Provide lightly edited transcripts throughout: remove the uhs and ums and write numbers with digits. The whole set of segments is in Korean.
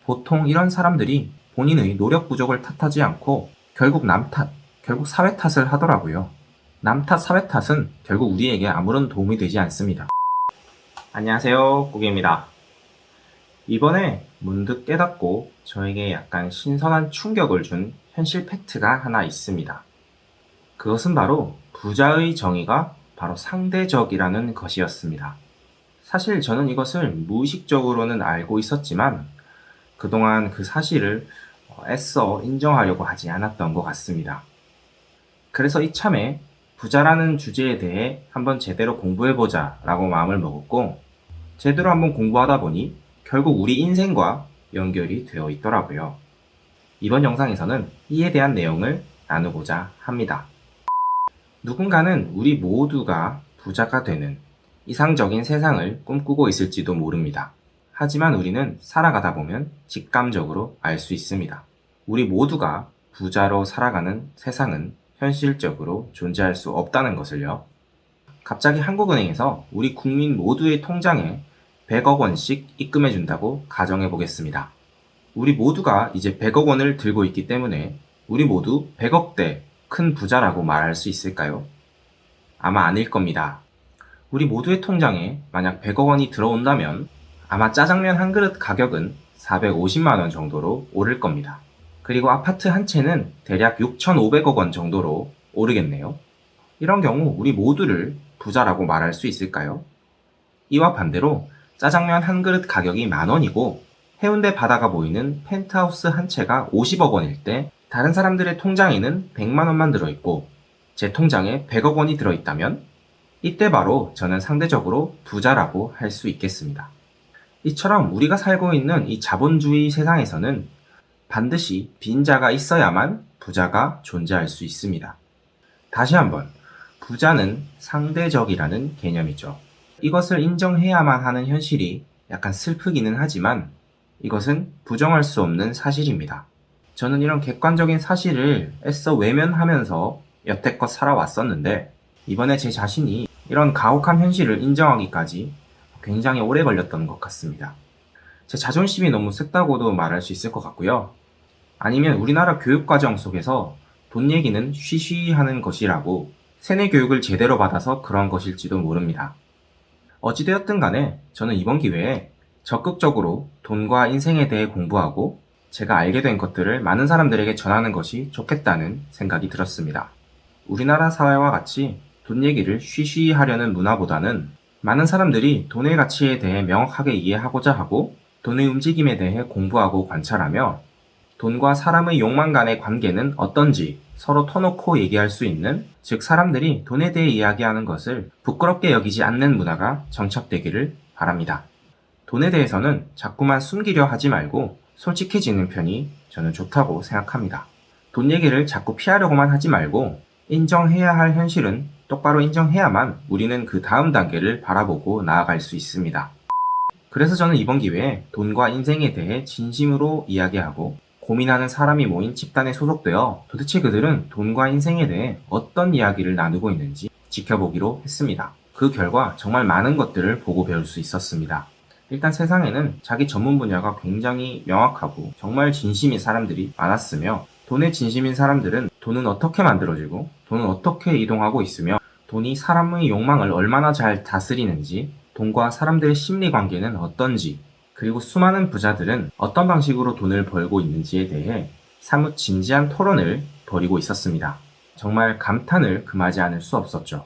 보통 이런 사람들이 본인의 노력 부족을 탓하지 않고 결국 남 탓, 결국 사회 탓을 하더라고요. 남 탓, 사회 탓은 결국 우리에게 아무런 도움이 되지 않습니다. 안녕하세요, 꾸기입니다. 이번에 문득 깨닫고 저에게 약간 신선한 충격을 준 현실 팩트가 하나 있습니다. 그것은 바로 부자의 정의가 바로 상대적이라는 것이었습니다. 사실 저는 이것을 무의식적으로는 알고 있었지만 그동안 그 사실을 애써 인정하려고 하지 않았던 것 같습니다. 그래서 이참에 부자라는 주제에 대해 한번 제대로 공부해보자 라고 마음을 먹었고 제대로 한번 공부하다 보니 결국 우리 인생과 연결이 되어 있더라고요. 이번 영상에서는 이에 대한 내용을 나누고자 합니다. 누군가는 우리 모두가 부자가 되는 이상적인 세상을 꿈꾸고 있을지도 모릅니다. 하지만 우리는 살아가다 보면 직감적으로 알 수 있습니다. 우리 모두가 부자로 살아가는 세상은 현실적으로 존재할 수 없다는 것을요. 갑자기 한국은행에서 우리 국민 모두의 통장에 100억 원씩 입금해 준다고 가정해 보겠습니다. 우리 모두가 이제 100억 원을 들고 있기 때문에 우리 모두 100억대 큰 부자라고 말할 수 있을까요? 아마 아닐 겁니다. 우리 모두의 통장에 만약 100억 원이 들어온다면 아마 짜장면 한 그릇 가격은 450만 원 정도로 오를 겁니다. 그리고 아파트 한 채는 대략 6,500억 원 정도로 오르겠네요. 이런 경우 우리 모두를 부자라고 말할 수 있을까요? 이와 반대로 짜장면 한 그릇 가격이 10,000원이고 해운대 바다가 보이는 펜트하우스 한 채가 50억 원일 때 다른 사람들의 통장에는 100만 원만 들어있고 제 통장에 100억 원이 들어있다면 이때 바로 저는 상대적으로 부자라고 할 수 있겠습니다. 이처럼 우리가 살고 있는 이 자본주의 세상에서는 반드시 빈자가 있어야만 부자가 존재할 수 있습니다. 다시 한번, 부자는 상대적이라는 개념이죠. 이것을 인정해야만 하는 현실이 약간 슬프기는 하지만 이것은 부정할 수 없는 사실입니다. 저는 이런 객관적인 사실을 애써 외면하면서 여태껏 살아왔었는데 이번에 제 자신이 이런 가혹한 현실을 인정하기까지 굉장히 오래 걸렸던 것 같습니다. 제 자존심이 너무 셌다고도 말할 수 있을 것 같고요. 아니면 우리나라 교육과정 속에서 돈 얘기는 쉬쉬 하는 것이라고 세뇌 교육을 제대로 받아서 그런 것일지도 모릅니다. 어찌되었든 간에 저는 이번 기회에 적극적으로 돈과 인생에 대해 공부하고 제가 알게 된 것들을 많은 사람들에게 전하는 것이 좋겠다는 생각이 들었습니다. 우리나라 사회와 같이 돈 얘기를 쉬쉬 하려는 문화보다는 많은 사람들이 돈의 가치에 대해 명확하게 이해하고자 하고 돈의 움직임에 대해 공부하고 관찰하며 돈과 사람의 욕망 간의 관계는 어떤지 서로 터놓고 얘기할 수 있는, 즉 사람들이 돈에 대해 이야기하는 것을 부끄럽게 여기지 않는 문화가 정착되기를 바랍니다. 돈에 대해서는 자꾸만 숨기려 하지 말고 솔직해지는 편이 저는 좋다고 생각합니다. 돈 얘기를 자꾸 피하려고만 하지 말고 인정해야 할 현실은 똑바로 인정해야만 우리는 그 다음 단계를 바라보고 나아갈 수 있습니다. 그래서 저는 이번 기회에 돈과 인생에 대해 진심으로 이야기하고 고민하는 사람이 모인 집단에 소속되어 도대체 그들은 돈과 인생에 대해 어떤 이야기를 나누고 있는지 지켜보기로 했습니다. 그 결과 정말 많은 것들을 보고 배울 수 있었습니다. 일단 세상에는 자기 전문 분야가 굉장히 명확하고 정말 진심인 사람들이 많았으며 돈에 진심인 사람들은 돈은 어떻게 만들어지고 돈은 어떻게 이동하고 있으며 돈이 사람의 욕망을 얼마나 잘 다스리는지, 돈과 사람들의 심리 관계는 어떤지, 그리고 수많은 부자들은 어떤 방식으로 돈을 벌고 있는지에 대해 사뭇 진지한 토론을 벌이고 있었습니다. 정말 감탄을 금하지 않을 수 없었죠.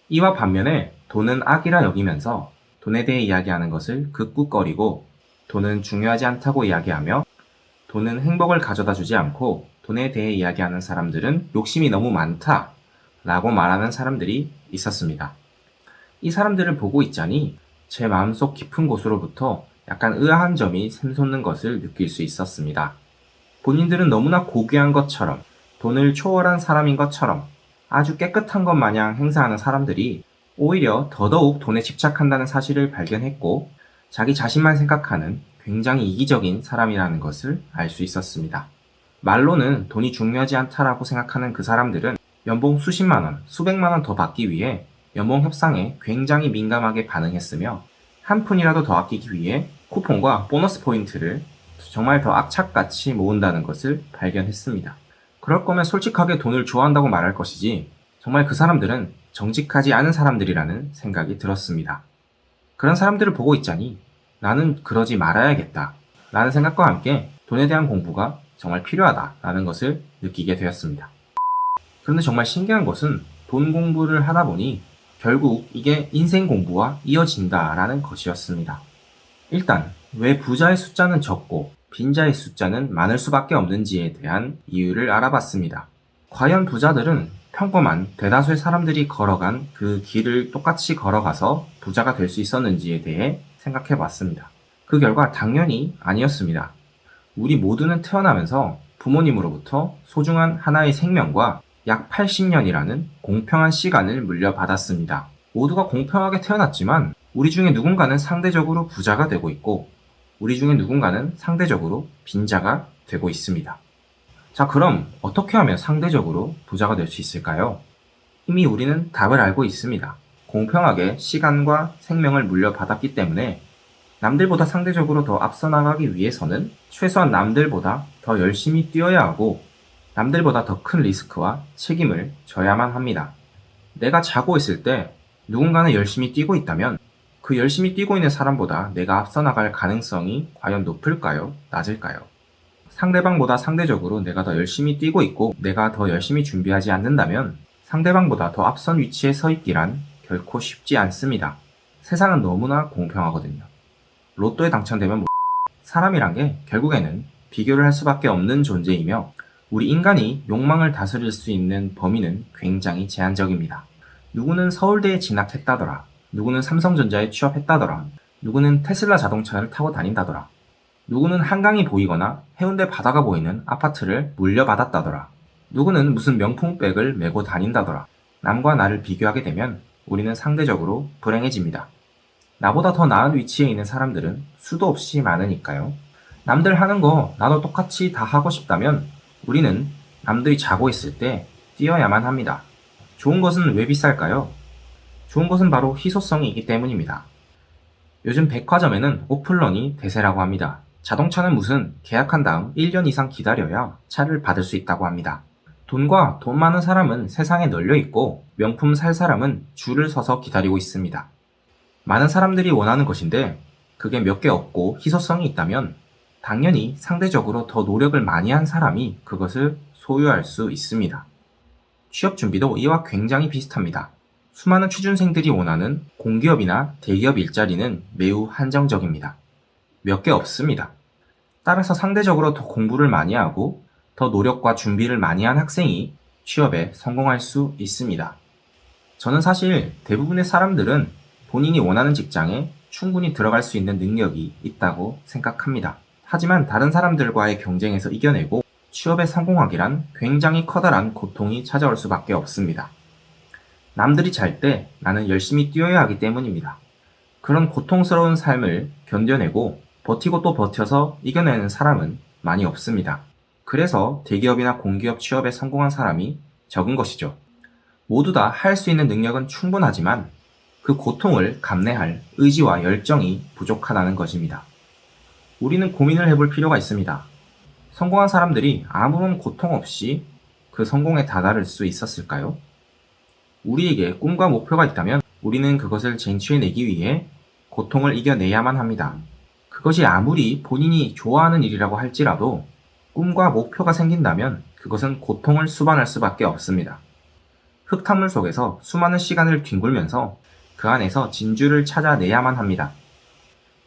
이와 반면에 돈은 악이라 여기면서 돈에 대해 이야기하는 것을 극구꺼리고 돈은 중요하지 않다고 이야기하며 돈은 행복을 가져다 주지 않고 돈에 대해 이야기하는 사람들은 욕심이 너무 많다 라고 말하는 사람들이 있었습니다. 이 사람들을 보고 있자니 제 마음속 깊은 곳으로부터 약간 의아한 점이 샘솟는 것을 느낄 수 있었습니다. 본인들은 너무나 고귀한 것처럼 돈을 초월한 사람인 것처럼 아주 깨끗한 것 마냥 행사하는 사람들이 오히려 더더욱 돈에 집착한다는 사실을 발견했고 자기 자신만 생각하는 굉장히 이기적인 사람이라는 것을 알 수 있었습니다. 말로는 돈이 중요하지 않다라고 생각하는 그 사람들은 연봉 수십만 원, 수백만 원 더 받기 위해 연봉 협상에 굉장히 민감하게 반응했으며 한 푼이라도 더 아끼기 위해 쿠폰과 보너스 포인트를 정말 더 악착같이 모은다는 것을 발견했습니다. 그럴 거면 솔직하게 돈을 좋아한다고 말할 것이지 정말 그 사람들은 정직하지 않은 사람들이라는 생각이 들었습니다. 그런 사람들을 보고 있자니 나는 그러지 말아야겠다 라는 생각과 함께 돈에 대한 공부가 정말 필요하다라는 것을 느끼게 되었습니다. 그런데 정말 신기한 것은 돈 공부를 하다 보니 결국 이게 인생 공부와 이어진다라는 것이었습니다. 일단 왜 부자의 숫자는 적고 빈자의 숫자는 많을 수밖에 없는지에 대한 이유를 알아봤습니다. 과연 부자들은 평범한 대다수의 사람들이 걸어간 그 길을 똑같이 걸어가서 부자가 될 수 있었는지에 대해 생각해 봤습니다. 그 결과 당연히 아니었습니다. 우리 모두는 태어나면서 부모님으로부터 소중한 하나의 생명과 약 80년이라는 공평한 시간을 물려받았습니다. 모두가 공평하게 태어났지만 우리 중에 누군가는 상대적으로 부자가 되고 있고 우리 중에 누군가는 상대적으로 빈자가 되고 있습니다. 자, 그럼 어떻게 하면 상대적으로 부자가 될 수 있을까요? 이미 우리는 답을 알고 있습니다. 공평하게 시간과 생명을 물려받았기 때문에 남들보다 상대적으로 더 앞서 나가기 위해서는 최소한 남들보다 더 열심히 뛰어야 하고 남들보다 더 큰 리스크와 책임을 져야만 합니다. 내가 자고 있을 때 누군가는 열심히 뛰고 있다면 그 열심히 뛰고 있는 사람보다 내가 앞서 나갈 가능성이 과연 높을까요? 낮을까요? 상대방보다 상대적으로 내가 더 열심히 뛰고 있고 내가 더 열심히 준비하지 않는다면 상대방보다 더 앞선 위치에 서 있기란 결코 쉽지 않습니다. 세상은 너무나 공평하거든요. 로또에 당첨되면 사람이란 게 결국에는 비교를 할 수밖에 없는 존재이며 우리 인간이 욕망을 다스릴 수 있는 범위는 굉장히 제한적입니다. 누구는 서울대에 진학했다더라. 누구는 삼성전자에 취업했다더라. 누구는 테슬라 자동차를 타고 다닌다더라. 누구는 한강이 보이거나 해운대 바다가 보이는 아파트를 물려받았다더라. 누구는 무슨 명품백을 메고 다닌다더라. 남과 나를 비교하게 되면 우리는 상대적으로 불행해집니다. 나보다 더 나은 위치에 있는 사람들은 수도 없이 많으니까요. 남들 하는 거 나도 똑같이 다 하고 싶다면 우리는 남들이 자고 있을 때 뛰어야만 합니다. 좋은 것은 왜 비쌀까요? 좋은 것은 바로 희소성이 있기 때문입니다. 요즘 백화점에는 오픈런이 대세라고 합니다. 자동차는 무슨 계약한 다음 1년 이상 기다려야 차를 받을 수 있다고 합니다. 돈과 돈 많은 사람은 세상에 널려 있고 명품 살 사람은 줄을 서서 기다리고 있습니다. 많은 사람들이 원하는 것인데 그게 몇 개 없고 희소성이 있다면 당연히 상대적으로 더 노력을 많이 한 사람이 그것을 소유할 수 있습니다. 취업 준비도 이와 굉장히 비슷합니다. 수많은 취준생들이 원하는 공기업이나 대기업 일자리는 매우 한정적입니다. 몇 개 없습니다. 따라서 상대적으로 더 공부를 많이 하고 더 노력과 준비를 많이 한 학생이 취업에 성공할 수 있습니다. 저는 사실 대부분의 사람들은 본인이 원하는 직장에 충분히 들어갈 수 있는 능력이 있다고 생각합니다. 하지만 다른 사람들과의 경쟁에서 이겨내고 취업에 성공하기란 굉장히 커다란 고통이 찾아올 수밖에 없습니다. 남들이 잘 때 나는 열심히 뛰어야 하기 때문입니다. 그런 고통스러운 삶을 견뎌내고 버티고 또 버텨서 이겨내는 사람은 많이 없습니다. 그래서 대기업이나 공기업 취업에 성공한 사람이 적은 것이죠. 모두 다 할 수 있는 능력은 충분하지만 그 고통을 감내할 의지와 열정이 부족하다는 것입니다. 우리는 고민을 해볼 필요가 있습니다. 성공한 사람들이 아무런 고통 없이 그 성공에 다다를 수 있었을까요? 우리에게 꿈과 목표가 있다면 우리는 그것을 쟁취해내기 위해 고통을 이겨내야만 합니다. 그것이 아무리 본인이 좋아하는 일이라고 할지라도 꿈과 목표가 생긴다면 그것은 고통을 수반할 수밖에 없습니다. 흙탕물 속에서 수많은 시간을 뒹굴면서 그 안에서 진주를 찾아내야만 합니다.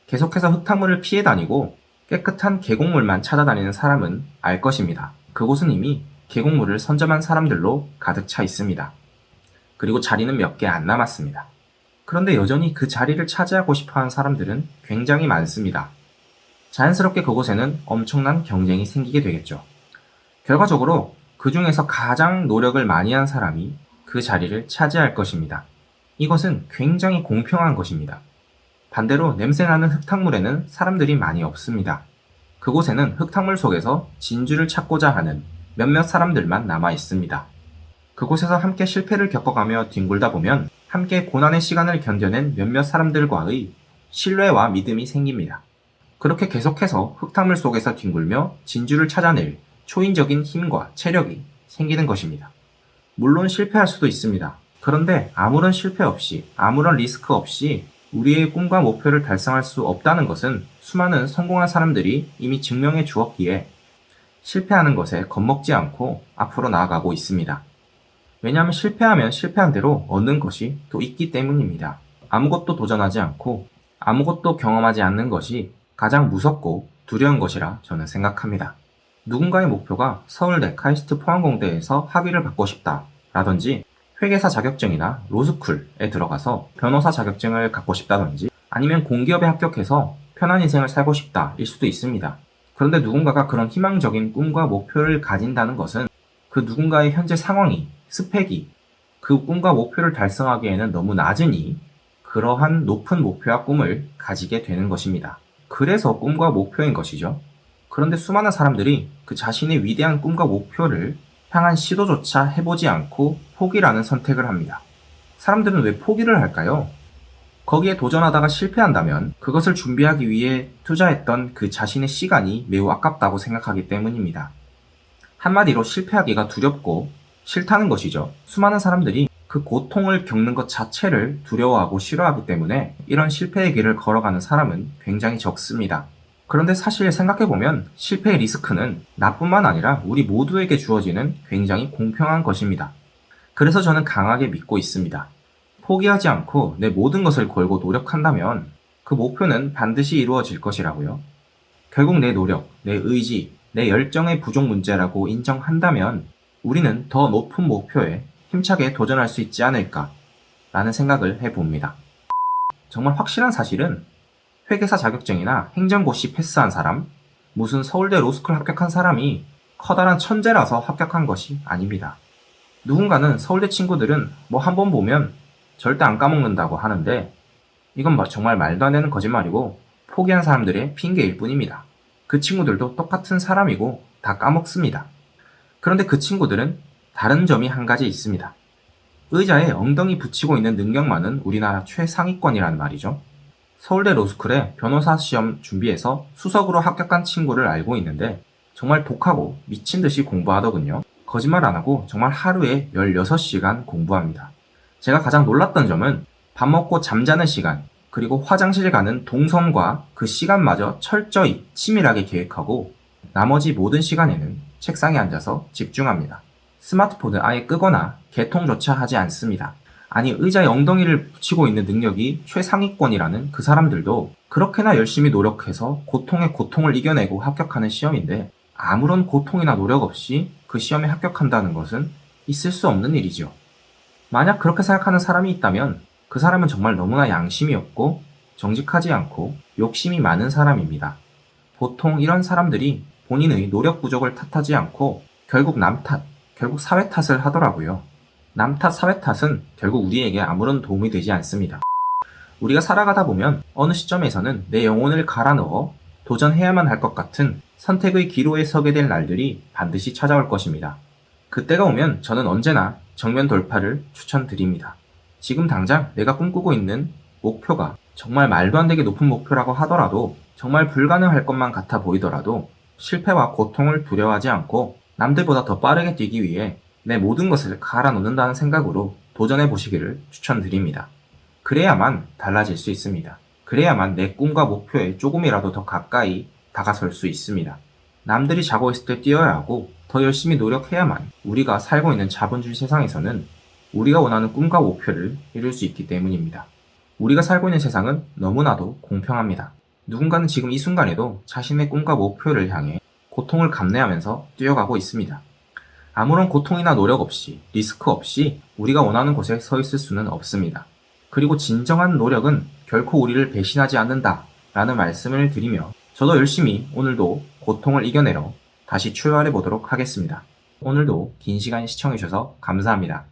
계속해서 흙탕물을 피해 다니고 깨끗한 계곡물만 찾아다니는 사람은 알 것입니다. 그곳은 이미 계곡물을 선점한 사람들로 가득 차 있습니다. 그리고 자리는 몇 개 안 남았습니다. 그런데 여전히 그 자리를 차지하고 싶어하는 사람들은 굉장히 많습니다. 자연스럽게 그곳에는 엄청난 경쟁이 생기게 되겠죠. 결과적으로 그 중에서 가장 노력을 많이 한 사람이 그 자리를 차지할 것입니다. 이것은 굉장히 공평한 것입니다. 반대로 냄새나는 흙탕물에는 사람들이 많이 없습니다. 그곳에는 흙탕물 속에서 진주를 찾고자 하는 몇몇 사람들만 남아 있습니다. 그곳에서 함께 실패를 겪어가며 뒹굴다 보면 함께 고난의 시간을 견뎌낸 몇몇 사람들과의 신뢰와 믿음이 생깁니다. 그렇게 계속해서 흙탕물 속에서 뒹굴며 진주를 찾아낼 초인적인 힘과 체력이 생기는 것입니다. 물론 실패할 수도 있습니다. 그런데 아무런 실패 없이, 아무런 리스크 없이 우리의 꿈과 목표를 달성할 수 없다는 것은 수많은 성공한 사람들이 이미 증명해 주었기에 실패하는 것에 겁먹지 않고 앞으로 나아가고 있습니다. 왜냐하면 실패하면 실패한 대로 얻는 것이 또 있기 때문입니다. 아무것도 도전하지 않고 아무것도 경험하지 않는 것이 가장 무섭고 두려운 것이라 저는 생각합니다. 누군가의 목표가 서울대 카이스트 포항공대에서 학위를 받고 싶다 라든지 회계사 자격증이나 로스쿨에 들어가서 변호사 자격증을 갖고 싶다든지 아니면 공기업에 합격해서 편한 인생을 살고 싶다 일 수도 있습니다. 그런데 누군가가 그런 희망적인 꿈과 목표를 가진다는 것은 그 누군가의 현재 상황이, 스펙이 그 꿈과 목표를 달성하기에는 너무 낮으니 그러한 높은 목표와 꿈을 가지게 되는 것입니다. 그래서 꿈과 목표인 것이죠. 그런데 수많은 사람들이 그 자신의 위대한 꿈과 목표를 향한 시도조차 해보지 않고 포기라는 선택을 합니다. 사람들은 왜 포기를 할까요? 거기에 도전하다가 실패한다면 그것을 준비하기 위해 투자했던 그 자신의 시간이 매우 아깝다고 생각하기 때문입니다. 한마디로 실패하기가 두렵고 싫다는 것이죠. 수많은 사람들이 그 고통을 겪는 것 자체를 두려워하고 싫어하기 때문에 이런 실패의 길을 걸어가는 사람은 굉장히 적습니다. 그런데 사실 생각해보면 실패의 리스크는 나뿐만 아니라 우리 모두에게 주어지는 굉장히 공평한 것입니다. 그래서 저는 강하게 믿고 있습니다. 포기하지 않고 내 모든 것을 걸고 노력한다면 그 목표는 반드시 이루어질 것이라고요. 결국 내 노력, 내 의지, 내 열정의 부족 문제라고 인정한다면 우리는 더 높은 목표에 힘차게 도전할 수 있지 않을까 라는 생각을 해봅니다. 정말 확실한 사실은 회계사 자격증이나 행정고시 패스한 사람, 무슨 서울대 로스쿨 합격한 사람이 커다란 천재라서 합격한 것이 아닙니다. 누군가는 서울대 친구들은 뭐 한 번 보면 절대 안 까먹는다고 하는데 이건 정말 말도 안 되는 거짓말이고 포기한 사람들의 핑계일 뿐입니다. 그 친구들도 똑같은 사람이고 다 까먹습니다. 그런데 그 친구들은 다른 점이 한 가지 있습니다. 의자에 엉덩이 붙이고 있는 능력만은 우리나라 최상위권이란 말이죠. 서울대 로스쿨에 변호사 시험 준비해서 수석으로 합격한 친구를 알고 있는데 정말 독하고 미친 듯이 공부하더군요. 거짓말 안 하고 정말 하루에 16시간 공부합니다. 제가 가장 놀랐던 점은 밥 먹고 잠자는 시간, 그리고 화장실 가는 동선과 그 시간마저 철저히 치밀하게 계획하고 나머지 모든 시간에는 책상에 앉아서 집중합니다. 스마트폰을 아예 끄거나 개통조차 하지 않습니다. 아니 의자에 엉덩이를 붙이고 있는 능력이 최상위권이라는 그 사람들도 그렇게나 열심히 노력해서 고통의 고통을 이겨내고 합격하는 시험인데 아무런 고통이나 노력 없이 그 시험에 합격한다는 것은 있을 수 없는 일이죠. 만약 그렇게 생각하는 사람이 있다면 그 사람은 정말 너무나 양심이 없고 정직하지 않고 욕심이 많은 사람입니다. 보통 이런 사람들이 본인의 노력 부족을 탓하지 않고 결국 남 탓, 결국 사회 탓을 하더라고요. 남 탓, 사회 탓은 결국 우리에게 아무런 도움이 되지 않습니다. 우리가 살아가다 보면 어느 시점에서는 내 영혼을 갈아 넣어 도전해야만 할 것 같은 선택의 기로에 서게 될 날들이 반드시 찾아올 것입니다. 그때가 오면 저는 언제나 정면 돌파를 추천드립니다. 지금 당장 내가 꿈꾸고 있는 목표가 정말 말도 안 되게 높은 목표라고 하더라도 정말 불가능할 것만 같아 보이더라도 실패와 고통을 두려워하지 않고 남들보다 더 빠르게 뛰기 위해 내 모든 것을 갈아 넣는다는 생각으로 도전해 보시기를 추천드립니다. 그래야만 달라질 수 있습니다. 그래야만 내 꿈과 목표에 조금이라도 더 가까이 다가설 수 있습니다. 남들이 자고 있을 때 뛰어야 하고 더 열심히 노력해야만 우리가 살고 있는 자본주의 세상에서는 우리가 원하는 꿈과 목표를 이룰 수 있기 때문입니다. 우리가 살고 있는 세상은 너무나도 공평합니다. 누군가는 지금 이 순간에도 자신의 꿈과 목표를 향해 고통을 감내하면서 뛰어가고 있습니다. 아무런 고통이나 노력 없이, 리스크 없이 우리가 원하는 곳에 서 있을 수는 없습니다. 그리고 진정한 노력은 결코 우리를 배신하지 않는다 라는 말씀을 드리며 저도 열심히 오늘도 고통을 이겨내러 다시 출발해 보도록 하겠습니다. 오늘도 긴 시간 시청해 주셔서 감사합니다.